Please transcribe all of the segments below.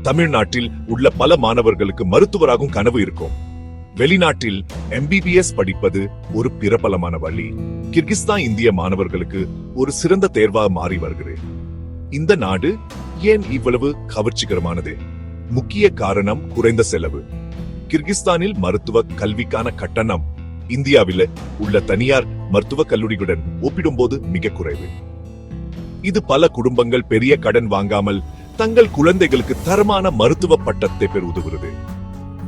தமிழ்நாட்டில் உள்ள பல மாணவர்களுக்கு மருத்துவராகும் கனவு இருக்கும். வெளிநாட்டில் MBBS படிப்பது ஒரு பிரபலமான வழி. கிர்கிஸ்தான் இந்திய மாணவர்களுக்கு ஒரு சிறந்த தேர்வாக மாறி வருகிறது. இந்த நாடு ஏன் இவ்வளவு கவர்ச்சிகரமானது? முக்கிய காரணம் குறைந்த செலவு. கிர்கிஸ்தானில் மருத்துவ கல்விக்கான கட்டணம் இந்தியாவில் உள்ள தனியார் மருத்துவக் கல்லூரிகளுடன் ஒப்பிடும்போது மிக குறைவு. இது பல குடும்பங்கள் பெரிய கடன் வாங்காமல் தங்கள் குழந்தைகளுக்கு தரமான மருத்துவ பட்டத்தை பெற உதவுகிறது.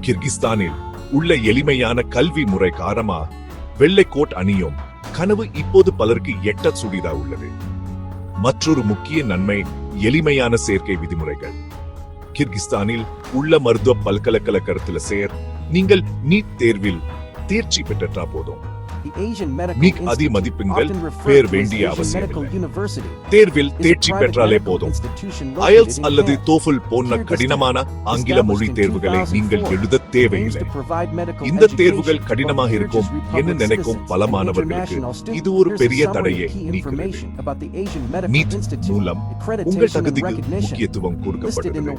கிர்கிஸ்தானில் உள்ள எளிமையான கல்வி முறை காரணமா வெள்ளை கோட் அணியும் கனவு இப்போது பலருக்கு எட்ட சுடிதா உள்ளது. மற்றொரு முக்கிய நன்மை எளிமையான சேர்க்கை விதிமுறைகள். கிர்கிஸ்தானில் உள்ள மருத்துவ பல்கலைக்கழகத்தில் நீங்கள் நீட் தேர்வில் தேர்ச்சி பெற்றா போதும். மிக அதிக மதிப்பெண்கள் பெற வேண்டிய அவசியம். தேர்வில் தேர்ச்சி பெற்றாலே போதும். IELTS அல்லது TOEFL போன்ற கடினமான ஆங்கில மொழி தேர்வுகளை நீங்கள் எழுத தேவையில்லை. இந்த தேர்வுகள் கடினமாக இருக்கும் என்று நினைக்கும் பல மாணவர்களுக்கு இது ஒரு பெரிய தடையை நீக்குகிறது. நீட் மூலம் உங்கள் தகுதிக்கு முக்கியத்துவம் கொடுக்கப்படுகிறது.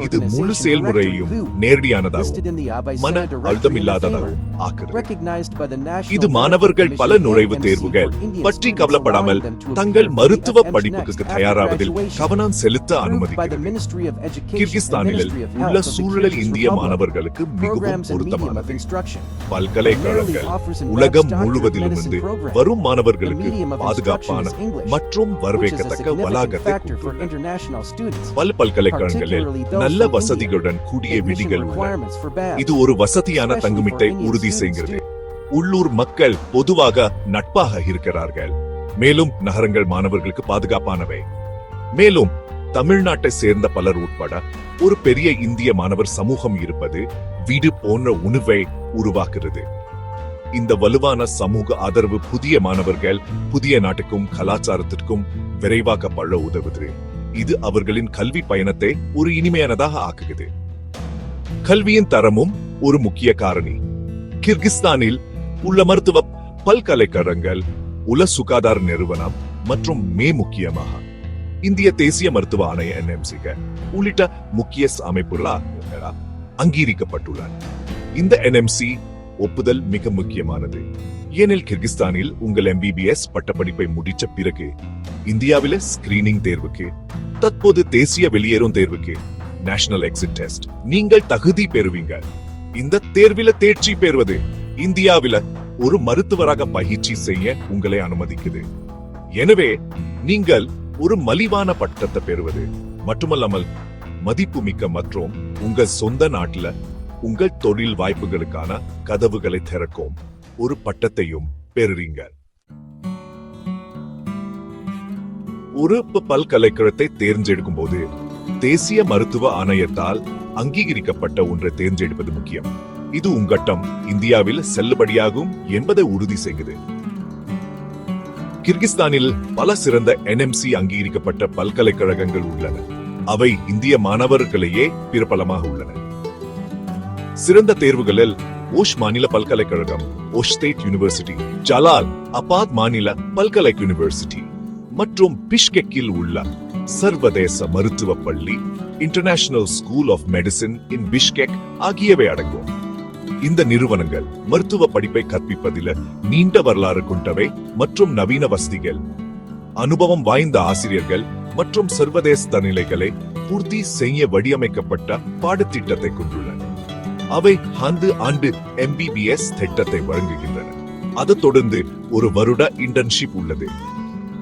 இது முழு செயல்முறையையும் நேரடியானதாகவும் மன அழுத்தமில்லாததாகவும் ஆக்குகிறது. இது மாணவர்கள் பல நுழைவு தேர்வுகள் பற்றி கவலைப்படாமல் தங்கள் மருத்துவ படிப்புக்கு தயாராவதில் கவனம் செலுத்த அனுமதிக்கிறது. கிர்கிஸ்தானில் உள்ள சூழல் இந்திய மாணவர்களுக்கு மிகவும் பொருத்தமானது. பல்கலைக்கழகங்கள் உலகம் முழுவதிலிருந்து வரும் மாணவர்களுக்கு பாதுகாப்பான மற்றும் வரவேற்கத்தக்க வளாகத்தை பல பல்கலைக்கழகங்களில் நல்ல வசதிகளுடன் கூடிய விதிகள் உள்ளன. இது ஒரு வசதியான தங்குமிட்டை உறுதி செய்கிறது. உள்ளூர் மக்கள் பொதுவாக நட்பாக இருக்கிறார்கள். மேலும் நகரங்கள் மாணவர்களுக்கு பாதுகாப்பானவை. மேலும் தமிழ்நாட்டை சேர்ந்த பலர் உட்பட ஒரு பெரிய இந்திய மாணவர் சமூகம் இருப்பது வீடு போன்ற உணர்வை உருவாக்குகிறது. இந்த வலுவான சமூக ஆதரவு புதிய மாணவர்கள் புதிய நாட்டுக்கும் கலாச்சாரத்திற்கும் விரைவாக பழ உதவுது. இது அவர்களின் கல்வி பயணத்தை ஒரு இனிமையானதாக ஆக்குகிறது. கல்வியின் தரமும் ஒரு முக்கிய காரணி. கிர்கிஸ்தானில் உள்ள மருத்துவ பல்கலைக்கழகங்கள் உல சுகாதார நிறுவனம் மற்றும் முக்கியமாக இந்திய தேசிய மருத்துவ ஆணைய NMC உள்ளிட்ட முக்கிய அமைப்புகளால் அங்கீகரிக்கப்பட்டுள்ளன. இந்த NMC ஒப்புதல் மிக முக்கியமானது. ஏனெனில் கிர்கிஸ்தானில் உங்கள் MBBS பட்டப்படிப்பை முடிச்ச பிறகு இந்தியாவில ஸ்கிரீனிங் தேர்வுக்கு தற்போது தேசிய வெளியேறும் தேர்வுக்கு நேஷனல் எக்ஸிட் டெஸ்ட் நீங்கள் தகுதி பெறுவீங்க. இந்த தேர்வில தேர்ச்சி பெறுவது இந்தியாவில ஒரு மருத்துவராக பயிற்சி செய்ய உங்களை அனுமதிக்குது. எனவே நீங்கள் ஒரு மலிவான பட்டத்தை பெறுவது மட்டுமல்லாமல் மதிப்புமிக்க மற்றும் உங்கள் சொந்த நாட்டில உங்கள் தொழில் வாய்ப்புகளுக்கான கதவுகளை திறக்கும் ஒரு பட்டத்தையும் பெறுறீங்க. ஒரு பல்கலைக்கழகத்தை தேர்ந்தெடுக்கும் போது தேசிய மருத்துவ ஆணையத்தால் அங்கீகரிக்கப்பட்ட ஒன்றை தேர்ந்தெடுப்பது முக்கியம். இது உங்கட்டம் இந்தியாவில் செல்லுபடியாகும் என்பதை உறுதி செய்கிறது. கிர்கிஸ்தானில் பல சிறந்த NMC அங்கீகரிக்கப்பட்ட பல்கலைக்கழகங்கள் உள்ளன. அவை இந்திய மாணவர்களையே பிரபலமாக உள்ளன. சிறந்த தேர்வுகளில் ஓஷ் மாநில பல்கலைக்கழகம், Osh state university, Jalal Abad மாநில பல்கலைக்கழக யூனிவர்சிட்டி மற்றும் பிஷ்கெக்கில் உள்ள சர்வதேச மருத்துவ பள்ளி international school of medicine in Bishkek ஆகியவை அடங்கும். இந்த நிறுவனங்கள் மருத்துவ படிப்பை கற்பிப்பதில் நீண்ட வரலாறு கொண்டவை மற்றும் நவீன வசதிகள், அனுபவம் வாய்ந்த ஆசிரியர்கள் மற்றும் சர்வதேச தரநிலைகளை பூர்த்தி செய்ய வடிவமைக்கப்பட்ட பாடத்திட்டத்தை கொண்டுள்ளன. அவை ஆண்டு MBBS திட்டத்தை வழங்குகின்றன. அதை தொடர்ந்து ஒரு வருட இன்டர்ன்ஷிப் உள்ளது.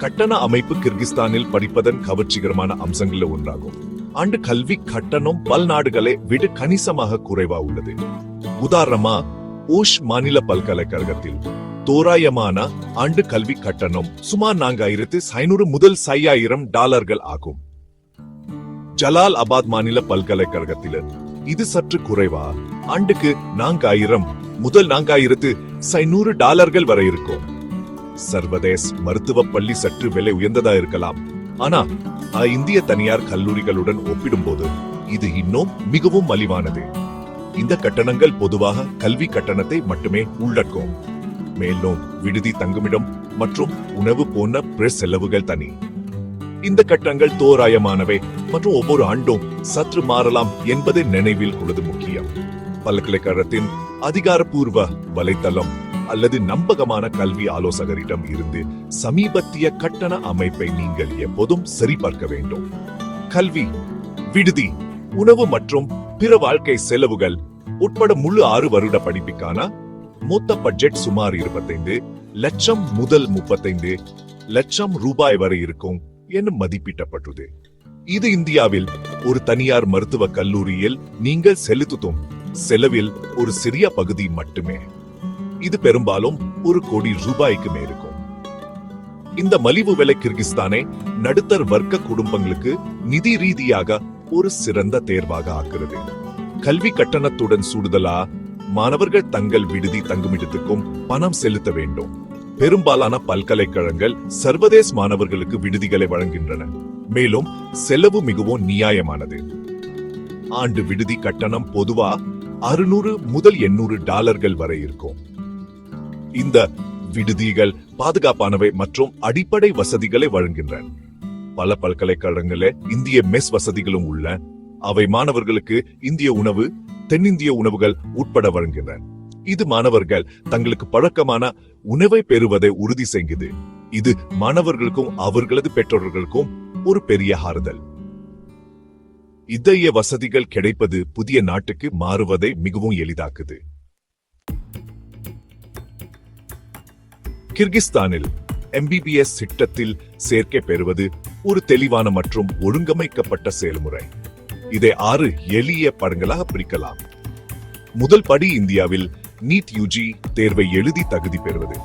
கட்டண அமைப்பு கிர்கிஸ்தானில் படிப்பதன் கவர்ச்சிகரமான அம்சங்களில் ஒன்றாகும். ஆண்டு கல்வி கட்டணம் பல நாடுகளை விட கணிசமாக குறைவா உள்ளது. உதாரணமா ஓஷ் மாநில பல்கலைக்கழகத்தில் தோராயமான ஆண்டு கல்வி கட்டணம் சுமார் 4500 முதல் $5000 ஆகும். ஜலால் அபாத் மாநில பல்கலைக்கழகத்தில் இது சற்று குறைவா ஆண்டுக்கு 4000 முதல் $4500 வரை இருக்கும். சர்வதேச மருத்துவ பள்ளி சற்று விலை உயர்ந்ததா இருக்கலாம். ஆனா இந்திய தனியார் கல்லூரிகளுடன் ஒப்பிடும்போது இது இன்னும் மிகவும் மலிவானது. இந்த கட்டணங்கள் பொதுவாக கல்வி கட்டணத்தை மட்டுமே உள்ளடக்கும். மேலும் விடுதி, தங்குமிடம் மற்றும் உணவு போன்ற பிற செலவுகள் தனி. இந்த கட்டணங்கள் தோராயமானவை மற்றும் ஒவ்வொரு ஆண்டும் சற்று மாறலாம் என்பதை நினைவில் கொள்வது முக்கியம். பல்கலைக்கழகத்தின் அதிகாரப்பூர்வ வலைத்தளம் அல்லது நம்பகமான கல்வி ஆலோசகரிடம் இருந்து சமீபத்திய கட்டண அமைப்பை நீங்கள் எப்போதும் சரிபார்க்க வேண்டும். கல்வி, விடுதி, உணவு மற்றும் பிற வாழ்க்கை செலவுகள் உட்பட முழு 6 வருட படிப்புக்கான மொத்த பட்ஜெட் சுமார் 25 லட்சம் முதல் 35 லட்சம் ரூபாய் வரை இருக்கும் என மதிப்பிடப்பட்டது. இது இந்தியாவில் ஒரு தனியார் மருத்துவக் கல்லூரியில் நீங்கள் செலுத்தும் செலவில் ஒரு சிறிய பகுதி மட்டுமே. இது பெரும்பாலும் 1 கோடி ரூபாய்க்கு மேலிருக்கும். இந்த மலிவு விலை கிர்கிஸ்தானை நடுத்தர வர்க்க குடும்பங்களுக்கு நிதி ரீதியாக ஒரு சிறந்த தேர்வாக ஆக்குகிறது. கல்வி கட்டணத்துடன் கூடுதலா மாணவர்கள் தங்கள் விடுதி தங்குமிடத்துக்கும் பணம் செலுத்த வேண்டும். பெரும்பாலான பல்கலைக்கழகங்கள் சர்வதேச மாணவர்களுக்கு விடுதிகளை வழங்குகின்றன, மேலும் செலவு மிகவும் நியாயமானது. ஆண்டு விடுதி கட்டணம் பொதுவா 600 முதல் 800 டாலர்கள் வரை இருக்கும். இந்த விடுதிகள் பாதுகாப்பானவை மற்றும் அடிப்படை வசதிகளை வழங்குகின்றன. பல பல்கலைக்கழகங்களில் இந்திய மெஸ் வசதிகளும் உள்ள அவை மாணவர்களுக்கு இந்திய உணவு, தென்னிந்திய உணவுகள் உட்பட வழங்குகின்றன. இது மாணவர்கள் தங்களுக்கு பழக்கமான உணவை பெறுவதை உறுதி செய்கிறது. இது மாணவர்களுக்கும் அவர்களது பெற்றோர்களுக்கும் ஒரு பெரிய ஆறுதல். இத்தகைய வசதிகள் கிடைப்பது புதிய நாட்டுக்கு மாறுவதை மிகவும் எளிதாக்குது. கிர்கிஸ்தானில் MBBS திட்டத்தில் சேர்க்கை பெறுவது ஒரு தெளிவான மற்றும் ஒழுங்கமைக்கப்பட்ட செயல்முறை. இதை 6 எளிய படங்களாக பிரிக்கலாம். முதல் படி இந்தியாவில் நீட் UG தேர்வை எழுதி தகுதி பெறுவது.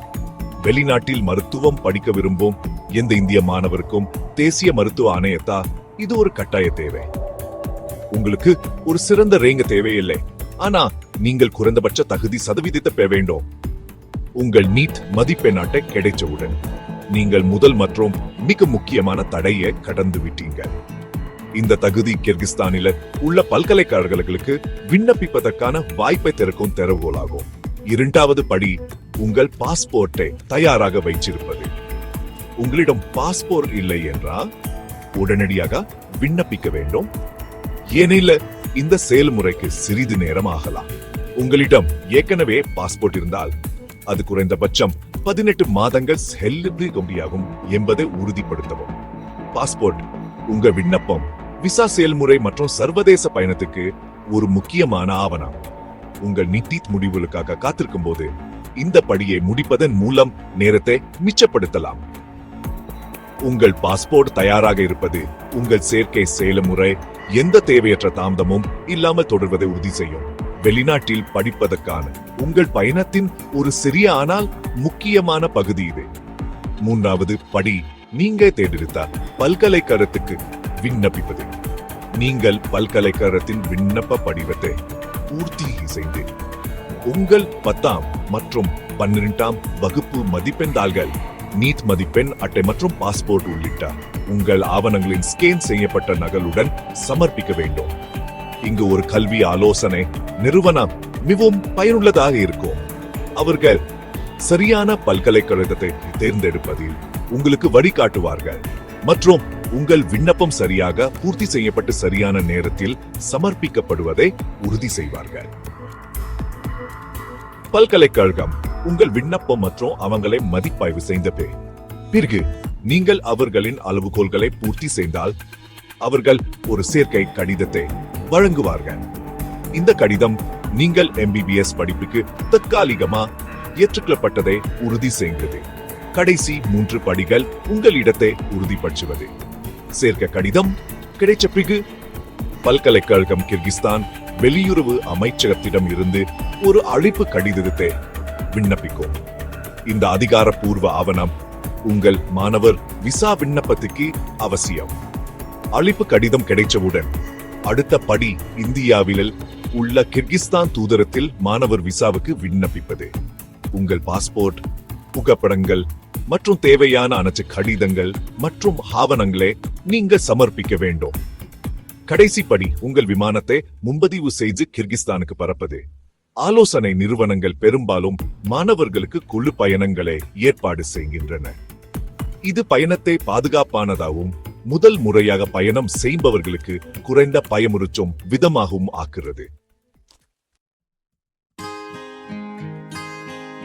வெளிநாட்டில் மருத்துவம் படிக்க விரும்பும் எந்த இந்திய மாணவருக்கும் தேசிய மருத்துவ ஆணையத்தா இது ஒரு கட்டாய தேவை. உங்களுக்கு ஒரு சிறந்த ரேங்க் தேவையில்லை, ஆனா நீங்கள் குறைந்தபட்ச தகுதி சதவீதத்தை பெற வேண்டும். உங்கள் நீட் மதிப்பெண் அட்டை கிடைச்சவுடன் நீங்கள் முதல் மற்றும் மிக முக்கியமான தடையை கடந்து விட்டீங்க. இந்த தகுதி கிர்கிஸ்தானில் உள்ள பல்கலைக்கழகங்களுக்கு விண்ணப்பிப்பதற்கான வாய்ப்பை திறக்கும் திறவுகோலாகும். இரண்டாவது படி உங்கள் பாஸ்போர்ட்டை தயாராக வைச்சிருப்பது. உங்களிடம் பாஸ்போர்ட் இல்லை என்றால் உடனடியாக விண்ணப்பிக்க வேண்டும். ஏனெனில் இந்த செயல்முறைக்கு சிறிது நேரம் ஆகலாம். உங்களிடம் ஏற்கனவே பாஸ்போர்ட் இருந்தால் அது குறைந்தபட்சம் 18 மாதங்கள் செல்லுபடியாகும் என்பதை உறுதிப்படுத்தவும். பாஸ்போர்ட் உங்க விண்ணப்பம், விசா செயல்முறை மற்றும் சர்வதேச பயணத்துக்கு ஒரு முக்கியமான ஆவணம். உங்கள் நீட் முடிவுகளுக்காக காத்திருக்கும் போது இந்த படியை முடிப்பதன் மூலம் நேரத்தை மிச்சப்படுத்தலாம். உங்கள் பாஸ்போர்ட் தயாராக இருப்பது உங்கள் சேர்க்கை செயல்முறை எந்த தேவையற்ற தாமதமும் இல்லாமல் தொடர்வதை உறுதி செய்யும். வெளிநாட்டில் படிப்பதற்கான உங்கள் பயணத்தின் ஒரு சிறிய ஆனால் முக்கியமான பகுதி இது. மூன்றாவது படி நீங்க தேர்ந்தெடுத்த பல்கலைக்கழகத்துக்கு விண்ணப்பிப்பது. நீங்கள் பல்கலைக்கழகத்தின் விண்ணப்ப படிவத்தை பூர்த்தி செய்து உங்கள் 10ஆம் மற்றும் 12ஆம் வகுப்பு மதிப்பெண் தாள்கள், நீட் மதிப்பெண் அட்டை மற்றும் பாஸ்போர்ட் உள்ளிட்ட உங்கள் ஆவணங்களின் ஸ்கேன் செய்யப்பட்ட நகலுடன் சமர்ப்பிக்க வேண்டும். இங்கு ஒரு கல்வி ஆலோசனை நிறுவனம் மிகவும் பயனுள்ளதாக இருக்கும். அவர்கள் சரியான பல்கலைக்கழகத்தை தேர்ந்தெடுப்பதில் உங்களுக்கு வழிகாட்டுவார்கள் மற்றும் உங்கள் விண்ணப்பம் சரியாக பூர்த்தி செய்யப்பட்டு சரியான நேரத்தில் சமர்ப்பிக்கப்படுவதை உறுதி செய்வார்கள். பல்கலைக்கழகம் உங்கள் விண்ணப்பம் மற்றும் அவங்களை மதிப்பாய்வு செய்த பிறகு நீங்கள் அவர்களின் அளவுகோல்களை பூர்த்தி செய்தால் அவர்கள் ஒரு சேர்க்கை கடிதத்தை வழங்குவார்கள். இந்த கடிதம் நீங்கள் MBBS படிப்புக்கு தற்காலிகமா ஏற்றுக்கொள்ளப்பட்டதை உறுதி செய்கிறது. கடைசி 3 படிகள் உங்கள் இடத்தை உறுதிப்படுத்துவது. சேர்க்கை கடிதம் கிடைச்ச பிறகு பல்கலைக்கழகம் கிர்கிஸ்தான் வெளியுறவு அமைச்சகத்திடம் இருந்து ஒரு அழைப்பு கடிதத்தை விண்ணப்பிக்கும். இந்த அதிகாரப்பூர்வ ஆவணம் உங்கள் மாணவர் விசா விண்ணப்பத்துக்கு அவசியம். அழைப்பு கடிதம் கிடைச்சவுடன் அடுத்த படி இந்தியாவில் உள்ள கிர்கிஸ்தான் தூதரத்தில் மாணவர் விசாவுக்கு விண்ணப்பிப்பது. உங்கள் பாஸ்போர்ட், புகைப்படங்கள் மற்றும் தேவையான அனைத்து கடிதங்கள் மற்றும் ஆவணங்களை நீங்கள் சமர்ப்பிக்க வேண்டும். கடைசி படி உங்கள் விமானத்தை முன்பதிவு செய்து கிர்கிஸ்தானுக்கு பறப்பது. ஆலோசனை நிறுவனங்கள் பெரும்பாலும் மாணவர்களுக்கு குழு பயணங்களை ஏற்பாடு செய்கின்றன. இது பயணத்தை பாதுகாப்பானதாகவும் முதல் முறையாக பயணம் செய்பவர்களுக்கு குறைந்த பயமுறுத்தும் விதமாகவும் ஆக்குகிறது.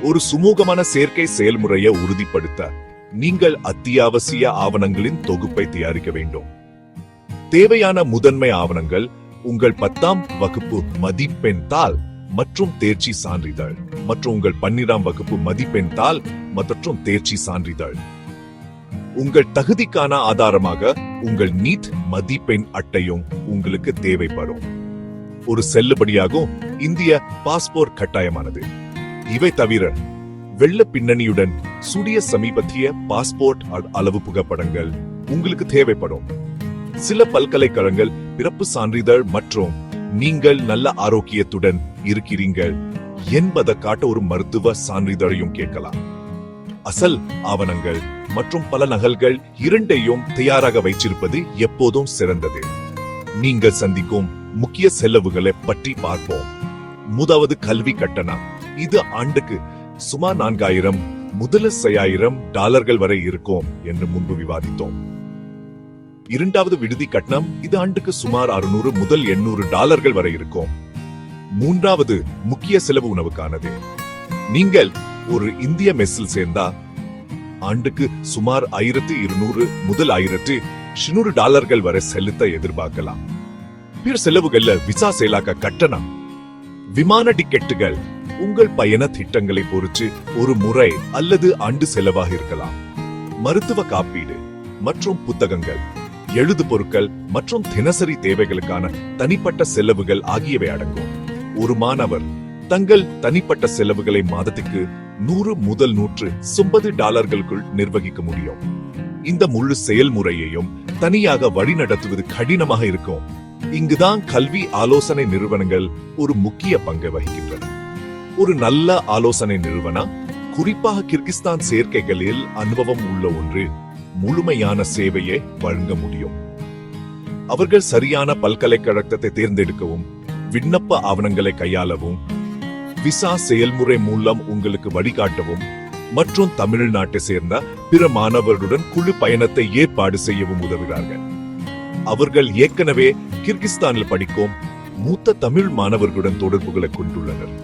ஒரு சுமூகமான சேர்க்கை செயல்முறையை உறுதிப்படுத்த நீங்கள் அத்தியாவசிய ஆவணங்களின் தொகுப்பை தயாரிக்க வேண்டும். தேவையான முதன்மை ஆவணங்கள் உங்கள் 10ஆம் வகுப்பு மதிப்பெண் தாள் மற்றும் தேர்ச்சி சான்றிதழ் மற்றும் உங்கள் 12ஆம் வகுப்பு மதிப்பெண் தாள் மற்றும் தேர்ச்சி சான்றிதழ். உங்கள் தகுதிக்கான ஆதாரமாக உங்கள் நீட் மதிப்பெண் அட்டையும் உங்களுக்கு தேவைப்படும். ஒரு செல்லுபடியாகும் இந்திய பாஸ்போர்ட் கட்டாயமானது. இவை தவிர வெள்ள பின்னணியுடன் சுடிய சமீபத்திய பாஸ்போர்ட் அளவு புகைப்படங்கள் உங்களுக்கு தேவைப்படும். சில பல்கலைக்கழகங்கள் பிறப்பு சான்றிதழ் மற்றும் நீங்கள் நல்ல ஆரோக்கியத்துடன் இருக்கிறீர்கள் என்பதை காட்ட ஒரு மருத்துவ சான்றிதழையும் கேட்கலாம். அசல் ஆவணங்கள் மற்றும் பல நகல்கள் இரண்டையும் தயாராக வைச்சிருப்பது எப்போதும் சிறந்தது. நீங்கள் சந்திக்கும் முக்கிய செலவுகளை பற்றி பார்ப்போம். முதலாவது கல்வி கட்டணம். இது ஆண்டுக்கு சுமார் 4000 முதல் $5000 வரை இருக்கும் என்று முன்பு விவாதித்தோம். இரண்டாவது விடுதி கட்டணம். இது ஆண்டுக்கு சுமார் $600 முதல் $800 வரை இருக்கும். மூன்றாவது முக்கிய செலவு உணவுக்கானது. நீங்கள் ஒரு இந்திய மெஸ்ஸில் சேர்ந்தா ஆண்டுக்கு சுமார் $1200 முதல் $1500 வரை செலுத்த எதிர்பார்க்கலாம். பிற செலவுகள்ல விசா செயலாக்க கட்டணம், விமான டிக்கெட்டுகள் உங்கள் பயண திட்டங்களை பொறுத்து ஒரு முறை அல்லது ஆண்டு செலவாக இருக்கலாம். மருத்துவ காப்பீடு மற்றும் புத்தகங்கள், எழுது பொருட்கள் மற்றும் தினசரி தேவைகளுக்கான தனிப்பட்ட செலவுகள் ஆகியவை அடங்கும். ஒரு மாணவர் தங்கள் தனிப்பட்ட செலவுகளை மாதத்துக்கு $100 முதல் $150 நிர்வகிக்க முடியும். இந்த முழு செயல்முறையையும் தனியாக வழிநடத்துவது கடினமாக இருக்கும். இங்குதான் கல்வி ஆலோசனை நிறுவனங்கள் ஒரு முக்கிய பங்கை வகிக்கின்றன. ஒரு நல்ல ஆலோசனை நிறுவனம், குறிப்பாக கிர்கிஸ்தான் சேர்க்கைகளில் அனுபவம் உள்ள ஒன்று, முழுமையான சேவையை வழங்க முடியும். அவர்கள் சரியான பல்கலைக்கழகத்தை தேர்ந்தெடுக்கவும், விண்ணப்ப ஆவணங்களை கையாளவும், விசா செயல்முறை மூலம் உங்களுக்கு வழிகாட்டவும் மற்றும் தமிழ்நாட்டை சேர்ந்த பிற மாணவர்களுடன் குழு பயணத்தை ஏற்பாடு செய்யவும் உதவுகிறார்கள். அவர்கள் ஏற்கனவே கிர்கிஸ்தானில் படிக்கும் மூத்த தமிழ் மாணவர்களுடன் தொடர்புகளை கொண்டுள்ளனர்.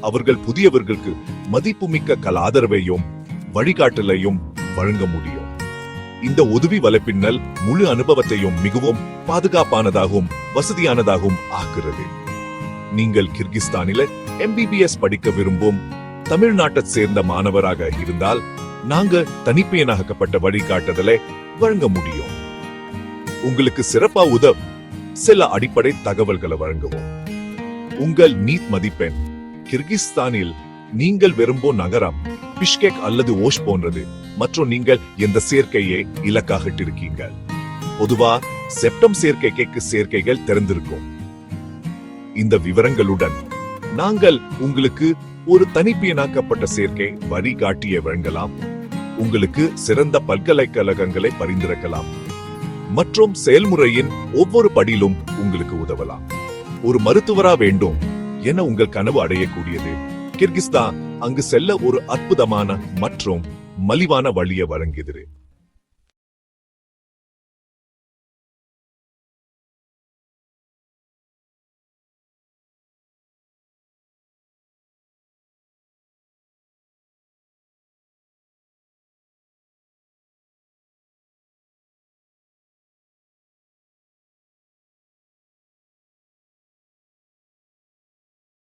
அவர்கள் புதியவர்களுக்கு மதிப்புமிக்க கல ஆதரவையும் வழிகாட்டலையும் வழங்க முடியும். இந்த உதவி வலைப்பின்னல் முழு அனுபவத்தையும் மிகவும் பாதுகாப்பானதாகவும் வசதியானதாகவும் ஆக்குகிறது. நீங்கள் கிர்கிஸ்தானில MBBS படிக்க விரும்பும் தமிழ்நாட்டை சேர்ந்த மாணவராக இருந்தால் நாங்கள் தனிப்பயனாக்கப்பட்ட வழிகாட்டுதலை வழங்க முடியும். உங்களுக்கு சிறப்பா உதவ சில அடிப்படை தகவல்களை வழங்கவும். உங்கள் நீட் மதிப்பெண் கிர்கிஸ்தானில் நீங்கள் விரும்பும் நகரம் பிஷ்கெக் அல்லது ஓஷ் போன்றது மற்றும் நீங்கள் எந்த சேர்க்கையை இலக்காக இருக்கீங்க. பொதுவா செப்டம் சேர்க்கைக்கு சேர்க்கைகள் திறந்திருக்கும். இந்த விவரங்களுடன் நாங்கள் உங்களுக்கு ஒரு தனிப்பயனாக்கப்பட்ட சேர்க்கை வழிகாட்டியை வழங்கலாம். உங்களுக்கு சிறந்த பல்கலைக்கழகங்களை பரிந்துரைக்கலாம் மற்றும் செயல்முறையின் ஒவ்வொரு படியிலும் உங்களுக்கு உதவலாம். ஒரு மருத்துவரா வேண்டும் என உங்கள் கனவு அடையக்கூடியது கிர்கிஸ்தான் அங்கு செல்ல ஒரு அற்புதமான மற்றும் மலிவான வழியை வழங்குகிறது.